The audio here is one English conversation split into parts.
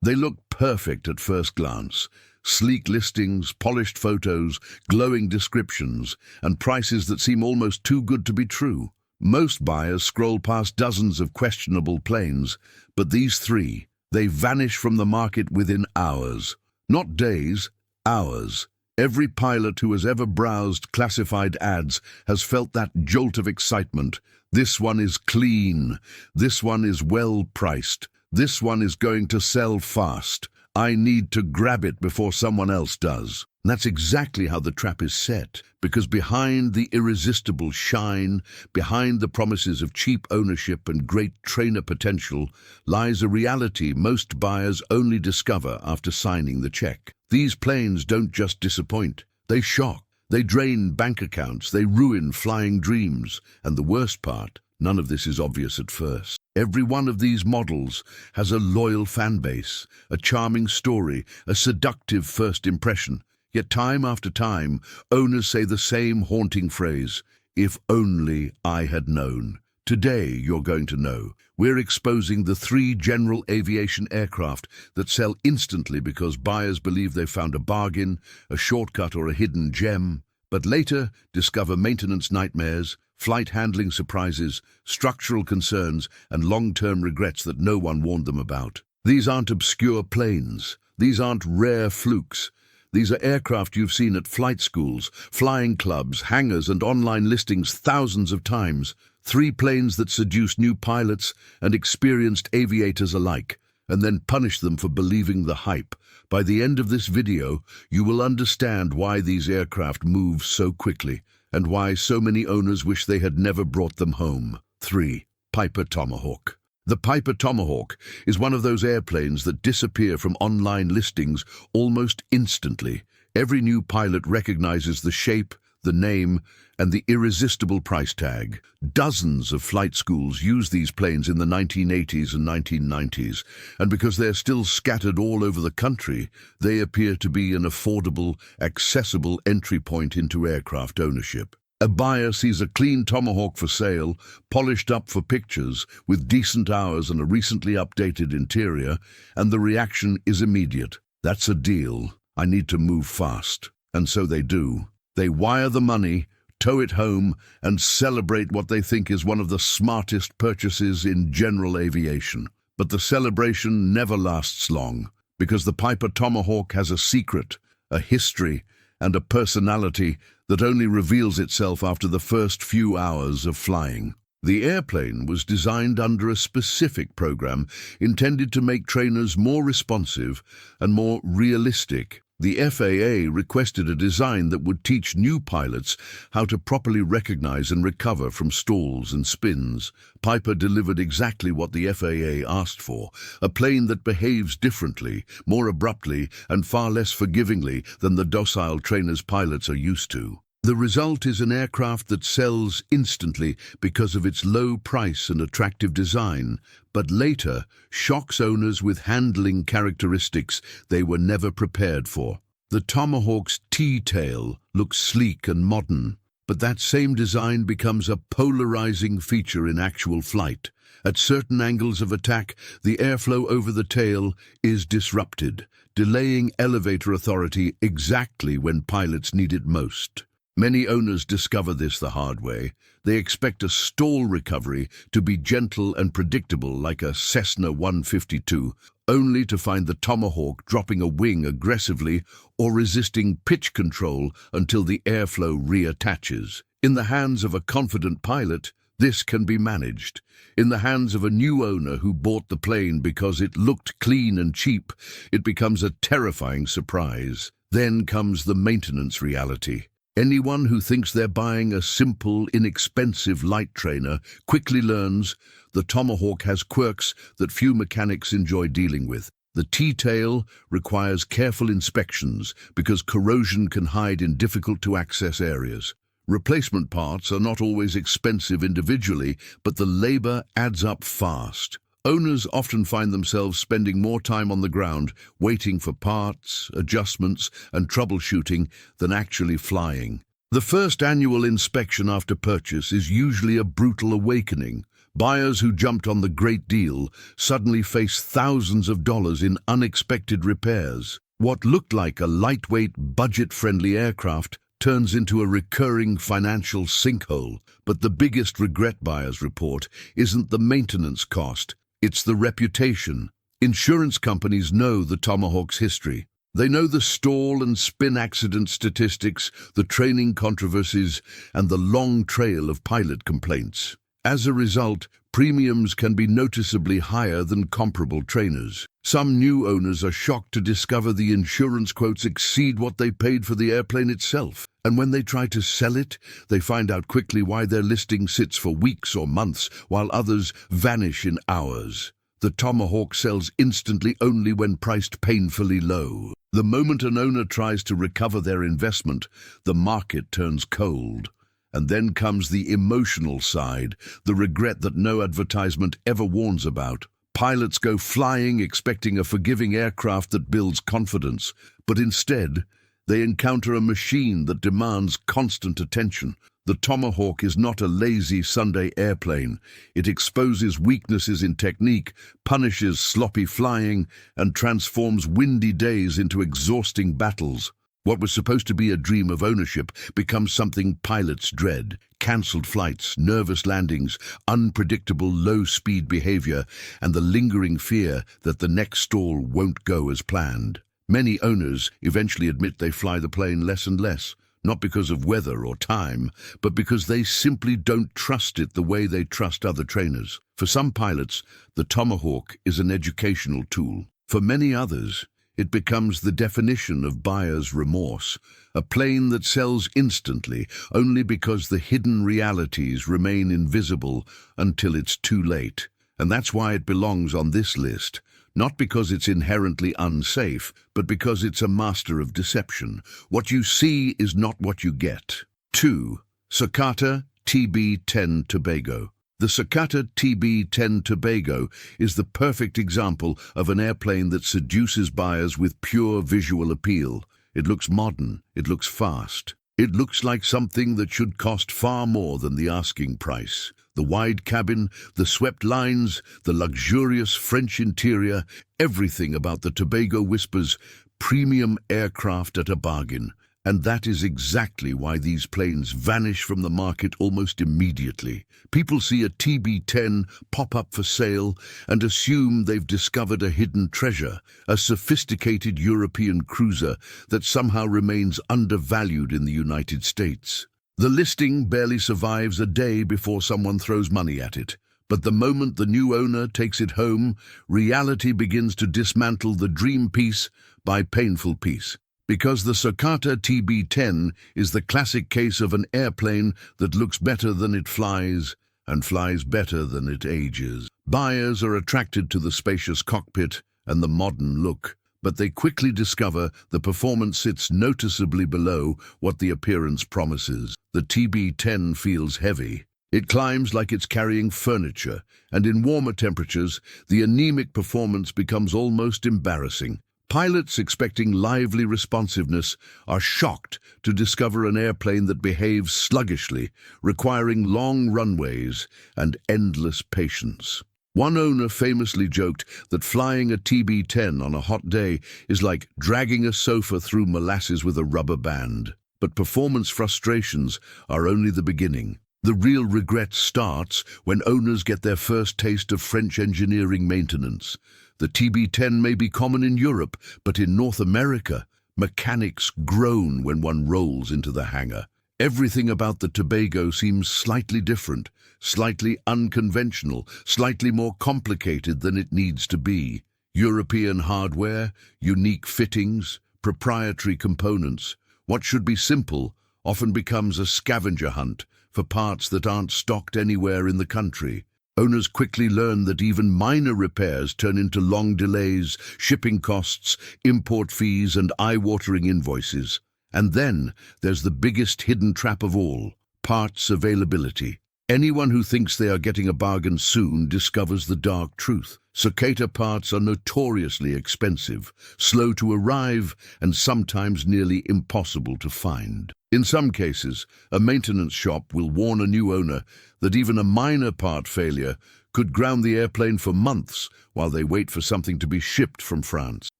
They look perfect at first glance. Sleek listings, polished photos, glowing descriptions, and prices that seem almost too good to be true. Most buyers scroll past dozens of questionable planes, but these three, they vanish from the market within hours. Not days, hours. Every pilot who has ever browsed classified ads has felt that jolt of excitement. This one is clean. This one is well priced. This one is going to sell fast. I need to grab it before someone else does. And that's exactly how the trap is set, because behind the irresistible shine, behind the promises of cheap ownership and great trainer potential, lies a reality most buyers only discover after signing the check. These planes don't just disappoint, they shock. They drain bank accounts, they ruin flying dreams, and the worst part, none of this is obvious at first. Every one of these models has a loyal fan base, a charming story, a seductive first impression. Yet time after time, owners say the same haunting phrase, "If only I had known." Today, you're going to know. We're exposing the three general aviation aircraft that sell instantly because buyers believe they've found a bargain, a shortcut, or a hidden gem, but later discover maintenance nightmares, flight handling surprises, structural concerns, and long-term regrets that no one warned them about. These aren't obscure planes. These aren't rare flukes. These are aircraft you've seen at flight schools, flying clubs, hangars, and online listings thousands of times. Three planes that seduce new pilots and experienced aviators alike, and then punish them for believing the hype. By the end of this video, you will understand why these aircraft move so quickly, and why so many owners wish they had never brought them home. 3. Piper Tomahawk. The Piper Tomahawk is one of those airplanes that disappear from online listings almost instantly. Every new pilot recognizes the shape, the name, and the irresistible price tag. Dozens of flight schools use these planes in the 1980s and 1990s, and because they're still scattered all over the country, they appear to be an affordable, accessible entry point into aircraft ownership. A buyer sees a clean Tomahawk for sale, polished up for pictures, with decent hours and a recently updated interior, and the reaction is immediate. That's a deal. I need to move fast. And so they do. They wire the money, tow it home, and celebrate what they think is one of the smartest purchases in general aviation. But the celebration never lasts long, because the Piper Tomahawk has a secret, a history, and a personality that only reveals itself after the first few hours of flying. The airplane was designed under a specific program intended to make trainers more responsive and more realistic. The FAA requested a design that would teach new pilots how to properly recognize and recover from stalls and spins. Piper delivered exactly what the FAA asked for, a plane that behaves differently, more abruptly, and far less forgivingly than the docile trainers pilots are used to. The result is an aircraft that sells instantly because of its low price and attractive design, but later shocks owners with handling characteristics they were never prepared for. The Tomahawk's T-tail looks sleek and modern, but that same design becomes a polarizing feature in actual flight. At certain angles of attack, the airflow over the tail is disrupted, delaying elevator authority exactly when pilots need it most. Many owners discover this the hard way. They expect a stall recovery to be gentle and predictable like a Cessna 152, only to find the Tomahawk dropping a wing aggressively or resisting pitch control until the airflow reattaches. In the hands of a confident pilot, this can be managed. In the hands of a new owner who bought the plane because it looked clean and cheap, it becomes a terrifying surprise. Then comes the maintenance reality. Anyone who thinks they're buying a simple, inexpensive light trainer quickly learns the Tomahawk has quirks that few mechanics enjoy dealing with. The T-tail requires careful inspections because corrosion can hide in difficult-to-access areas. Replacement parts are not always expensive individually, but the labor adds up fast. Owners often find themselves spending more time on the ground waiting for parts, adjustments, and troubleshooting than actually flying. The first annual inspection after purchase is usually a brutal awakening. Buyers who jumped on the great deal suddenly face thousands of dollars in unexpected repairs. What looked like a lightweight, budget-friendly aircraft turns into a recurring financial sinkhole. But the biggest regret, buyers report, isn't the maintenance cost, it's the reputation. Insurance companies know the Tomahawk's history. They know the stall and spin accident statistics, the training controversies, and the long trail of pilot complaints. As a result, premiums can be noticeably higher than comparable trainers. Some new owners are shocked to discover the insurance quotes exceed what they paid for the airplane itself. And when they try to sell it, they find out quickly why their listing sits for weeks or months, while others vanish in hours. The Tomahawk sells instantly only when priced painfully low. The moment an owner tries to recover their investment, the market turns cold. And then comes the emotional side, the regret that no advertisement ever warns about. Pilots go flying expecting a forgiving aircraft that builds confidence, but instead, they encounter a machine that demands constant attention. The Tomahawk is not a lazy Sunday airplane. It exposes weaknesses in technique, punishes sloppy flying, and transforms windy days into exhausting battles. What was supposed to be a dream of ownership becomes something pilots dread. Cancelled flights, nervous landings, unpredictable low-speed behavior, and the lingering fear that the next stall won't go as planned. Many owners eventually admit they fly the plane less and less, not because of weather or time, but because they simply don't trust it the way they trust other trainers. For some pilots, the Tomahawk is an educational tool. For many others, it becomes the definition of buyer's remorse, a plane that sells instantly only because the hidden realities remain invisible until it's too late. And that's why it belongs on this list. Not because it's inherently unsafe, but because it's a master of deception. What you see is not what you get. 2. Sakata TB-10 Tobago. The Sakata TB-10 Tobago is the perfect example of an airplane that seduces buyers with pure visual appeal. It looks modern, it looks fast. It looks like something that should cost far more than the asking price. The wide cabin, the swept lines, the luxurious French interior, everything about the Tobago whispers premium aircraft at a bargain. And that is exactly why these planes vanish from the market almost immediately. People see a TB-10 pop up for sale and assume they've discovered a hidden treasure, a sophisticated European cruiser that somehow remains undervalued in the United States. The listing barely survives a day before someone throws money at it. But the moment the new owner takes it home, reality begins to dismantle the dream piece by painful piece. Because the Sakata TB-10 is the classic case of an airplane that looks better than it flies and flies better than it ages. Buyers are attracted to the spacious cockpit and the modern look, but they quickly discover the performance sits noticeably below what the appearance promises. The TB-10 feels heavy. It climbs like it's carrying furniture, and in warmer temperatures, the anemic performance becomes almost embarrassing. Pilots expecting lively responsiveness are shocked to discover an airplane that behaves sluggishly, requiring long runways and endless patience. One owner famously joked that flying a TB-10 on a hot day is like dragging a sofa through molasses with a rubber band. But performance frustrations are only the beginning. The real regret starts when owners get their first taste of French engineering maintenance. The TB-10 may be common in Europe, but in North America, mechanics groan when one rolls into the hangar. Everything about the Tobago seems slightly different, slightly unconventional, slightly more complicated than it needs to be. European hardware, unique fittings, proprietary components. What should be simple often becomes a scavenger hunt for parts that aren't stocked anywhere in the country. Owners quickly learn that even minor repairs turn into long delays, shipping costs, import fees, and eye-watering invoices. And then there's the biggest hidden trap of all, parts availability. Anyone who thinks they are getting a bargain soon discovers the dark truth. Cicada parts are notoriously expensive, slow to arrive, and sometimes nearly impossible to find. In some cases, a maintenance shop will warn a new owner that even a minor part failure could ground the airplane for months while they wait for something to be shipped from France.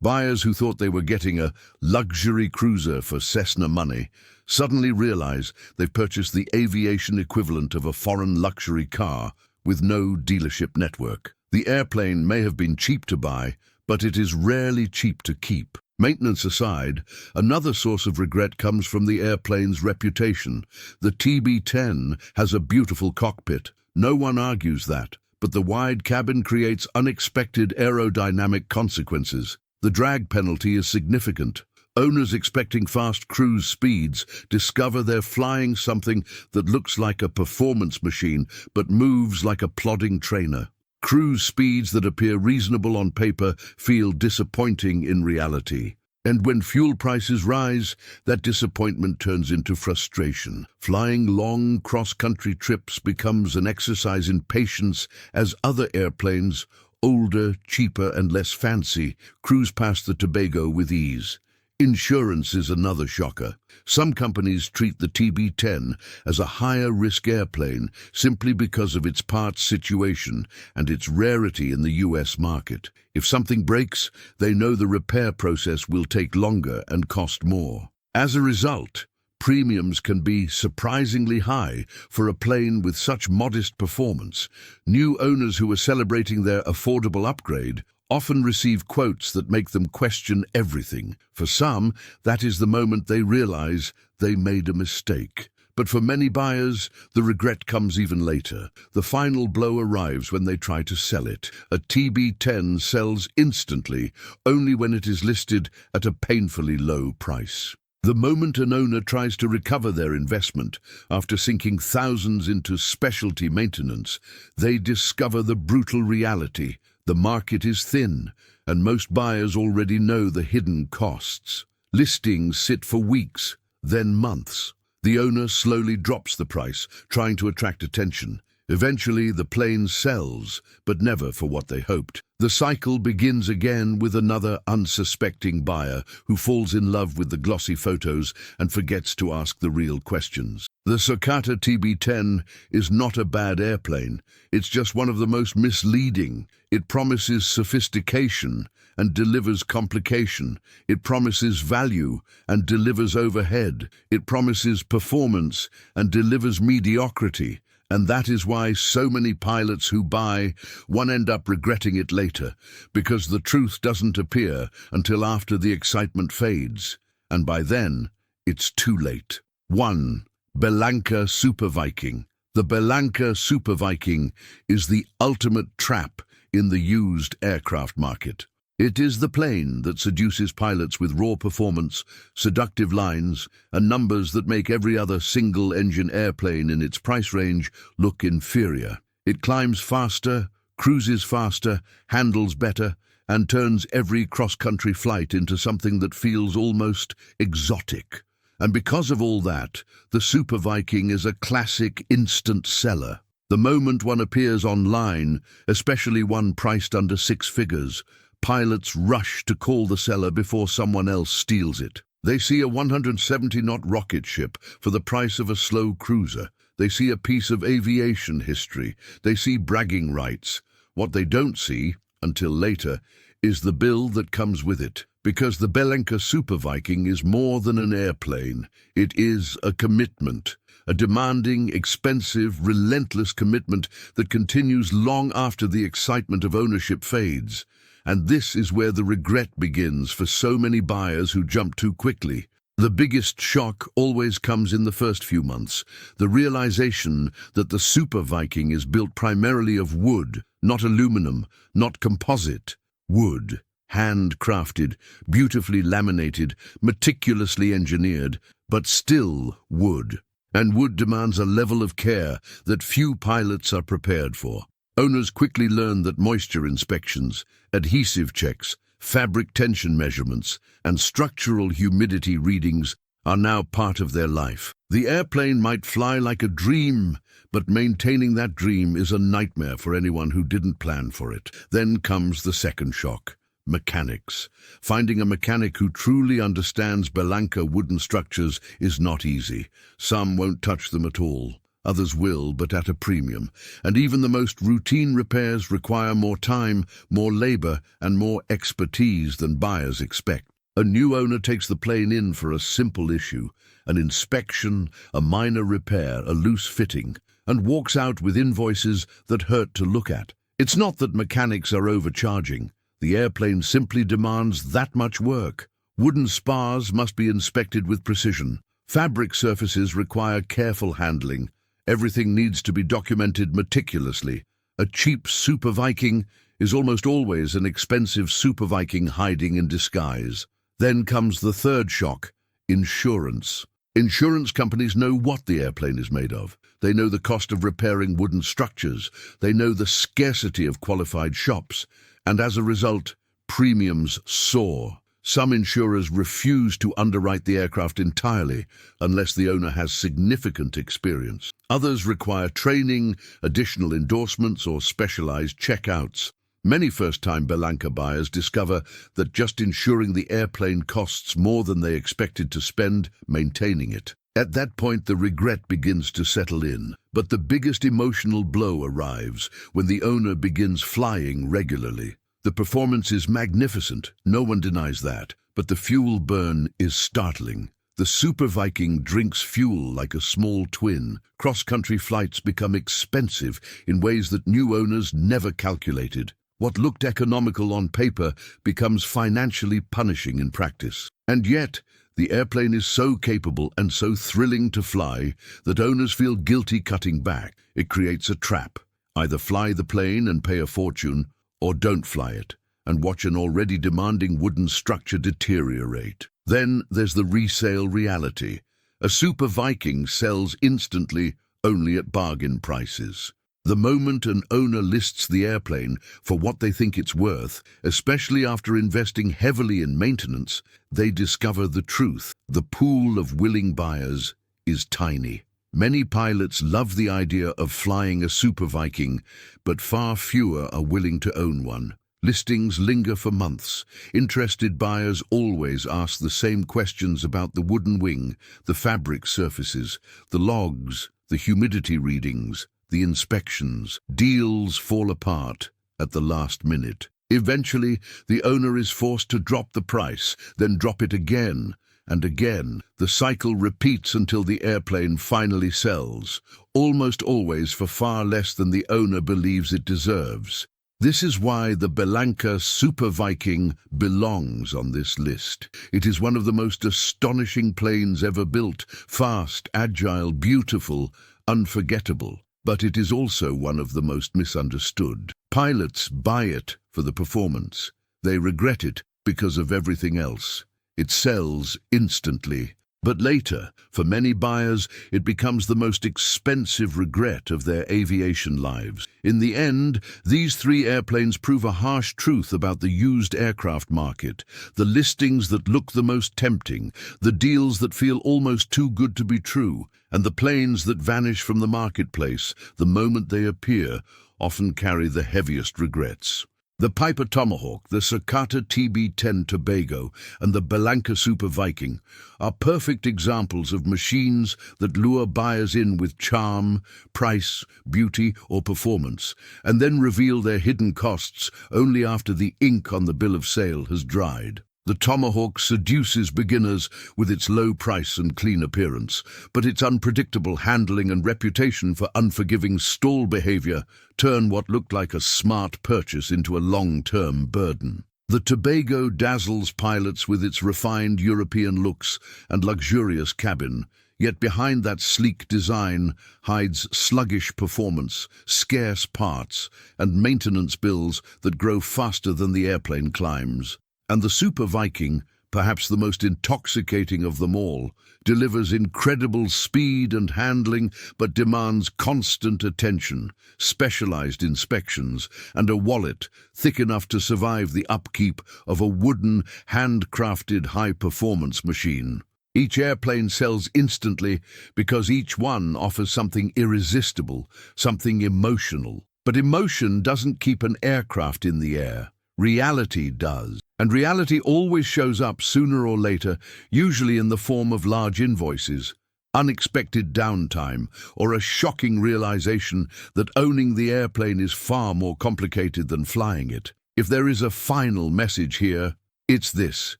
Buyers who thought they were getting a luxury cruiser for Cessna money suddenly realize they've purchased the aviation equivalent of a foreign luxury car with no dealership network. The airplane may have been cheap to buy, but it is rarely cheap to keep. Maintenance aside, another source of regret comes from the airplane's reputation. The TB-10 has a beautiful cockpit. No one argues that. But the wide cabin creates unexpected aerodynamic consequences. The drag penalty is significant. Owners expecting fast cruise speeds discover they're flying something that looks like a performance machine but moves like a plodding trainer. Cruise speeds that appear reasonable on paper feel disappointing in reality. And when fuel prices rise, that disappointment turns into frustration. Flying long cross-country trips becomes an exercise in patience as other airplanes, older, cheaper, and less fancy, cruise past the Tobago with ease. Insurance is another shocker. Some companies treat the TB-10 as a higher-risk airplane simply because of its parts situation and its rarity in the US market. If something breaks, they know the repair process will take longer and cost more. As a result, premiums can be surprisingly high for a plane with such modest performance. New owners who are celebrating their affordable upgrade often receive quotes that make them question everything. For some, that is the moment they realize they made a mistake. But for many buyers, the regret comes even later. The final blow arrives when they try to sell it. A TB-10 sells instantly, only when it is listed at a painfully low price. The moment an owner tries to recover their investment after sinking thousands into specialty maintenance, they discover the brutal reality. The market is thin, and most buyers already know the hidden costs. Listings sit for weeks, then months. The owner slowly drops the price, trying to attract attention. Eventually, the plane sells, but never for what they hoped. The cycle begins again with another unsuspecting buyer who falls in love with the glossy photos and forgets to ask the real questions. The Cicada TB-10 is not a bad airplane. It's just one of the most misleading. It promises sophistication and delivers complication. It promises value and delivers overhead. It promises performance and delivers mediocrity. And that is why so many pilots who buy one end up regretting it later, because the truth doesn't appear until after the excitement fades. And by then, it's too late. 1. Bellanca Super Viking. The Bellanca Super Viking is the ultimate trap in the used aircraft market. It is the plane that seduces pilots with raw performance, seductive lines, and numbers that make every other single-engine airplane in its price range look inferior. It climbs faster, cruises faster, handles better, and turns every cross-country flight into something that feels almost exotic. And because of all that, the Super Viking is a classic instant seller. The moment one appears online, especially one priced under 6 figures, pilots rush to call the seller before someone else steals it. They see a 170-knot rocket ship for the price of a slow cruiser. They see a piece of aviation history. They see bragging rights. What they don't see, until later, is the bill that comes with it. Because the Bellanca Super Viking is more than an airplane. It is a commitment. A demanding, expensive, relentless commitment that continues long after the excitement of ownership fades. And this is where the regret begins for so many buyers who jump too quickly. The biggest shock always comes in the first few months, the realization that the Super Viking is built primarily of wood, not aluminum, not composite. Wood, handcrafted, beautifully laminated, meticulously engineered, but still wood. And wood demands a level of care that few pilots are prepared for. Owners quickly learn that moisture inspections, adhesive checks, fabric tension measurements, and structural humidity readings are now part of their life. The airplane might fly like a dream, but maintaining that dream is a nightmare for anyone who didn't plan for it. Then comes the second shock. Mechanics. Finding a mechanic who truly understands Bellanca wooden structures is not easy. Some won't touch them at all. Others will, but at a premium. And even the most routine repairs require more time, more labor, and more expertise than buyers expect. A new owner takes the plane in for a simple issue, an inspection, a minor repair, a loose fitting, and walks out with invoices that hurt to look at. It's not that mechanics are overcharging. The airplane simply demands that much work. Wooden spars must be inspected with precision. Fabric surfaces require careful handling. Everything needs to be documented meticulously. A cheap Super Viking is almost always an expensive Super Viking hiding in disguise. Then comes the third shock: insurance. Insurance companies know what the airplane is made of. They know the cost of repairing wooden structures. They know the scarcity of qualified shops. And as a result, premiums soar. Some insurers refuse to underwrite the aircraft entirely unless the owner has significant experience. Others require training, additional endorsements, or specialized checkouts. Many first-time Bellanca buyers discover that just insuring the airplane costs more than they expected to spend maintaining it. At that point, the regret begins to settle in. But the biggest emotional blow arrives when the owner begins flying regularly. The performance is magnificent, no one denies that, but the fuel burn is startling. The Super Viking drinks fuel like a small twin. Cross-country flights become expensive in ways that new owners never calculated. What looked economical on paper becomes financially punishing in practice. And yet, the airplane is so capable and so thrilling to fly that owners feel guilty cutting back. It creates a trap. Either fly the plane and pay a fortune, or don't fly it and watch an already demanding wooden structure deteriorate. Then there's the resale reality. A Super Viking sells instantly, only at bargain prices. The moment an owner lists the airplane for what they think it's worth, especially after investing heavily in maintenance, they discover the truth. The pool of willing buyers is tiny. Many pilots love the idea of flying a Super Viking, but far fewer are willing to own one. Listings linger for months. Interested buyers always ask the same questions about the wooden wing, the fabric surfaces, the logs, the humidity readings, the inspections. Deals fall apart at the last minute. Eventually, the owner is forced to drop the price, then drop it again and again. The cycle repeats until the airplane finally sells, almost always for far less than the owner believes it deserves. This is why the Bellanca Super Viking belongs on this list. It is one of the most astonishing planes ever built, fast, agile, beautiful, unforgettable. But it is also one of the most misunderstood. Pilots buy it for the performance. They regret it because of everything else. It sells instantly. But later, for many buyers, it becomes the most expensive regret of their aviation lives. In the end, these three airplanes prove a harsh truth about the used aircraft market. The listings that look the most tempting, the deals that feel almost too good to be true, and the planes that vanish from the marketplace the moment they appear, often carry the heaviest regrets. The Piper Tomahawk, the Cicata TB-10 Tobago, and the Bellanca Super Viking are perfect examples of machines that lure buyers in with charm, price, beauty, or performance, and then reveal their hidden costs only after the ink on the bill of sale has dried. The Tomahawk seduces beginners with its low price and clean appearance, but its unpredictable handling and reputation for unforgiving stall behavior turn what looked like a smart purchase into a long-term burden. The Tobago dazzles pilots with its refined European looks and luxurious cabin, yet behind that sleek design hides sluggish performance, scarce parts, and maintenance bills that grow faster than the airplane climbs. And the Super Viking, perhaps the most intoxicating of them all, delivers incredible speed and handling but demands constant attention, specialized inspections, and a wallet thick enough to survive the upkeep of a wooden, handcrafted high-performance machine. Each airplane sells instantly because each one offers something irresistible, something emotional. But emotion doesn't keep an aircraft in the air. Reality does. And reality always shows up sooner or later, usually in the form of large invoices, unexpected downtime, or a shocking realization that owning the airplane is far more complicated than flying it. If there is a final message here, it's this.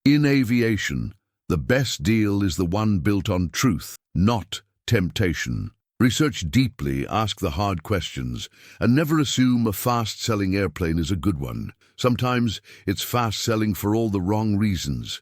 In aviation, the best deal is the one built on truth, not temptation. Research deeply, ask the hard questions, and never assume a fast-selling airplane is a good one. Sometimes it's fast-selling for all the wrong reasons.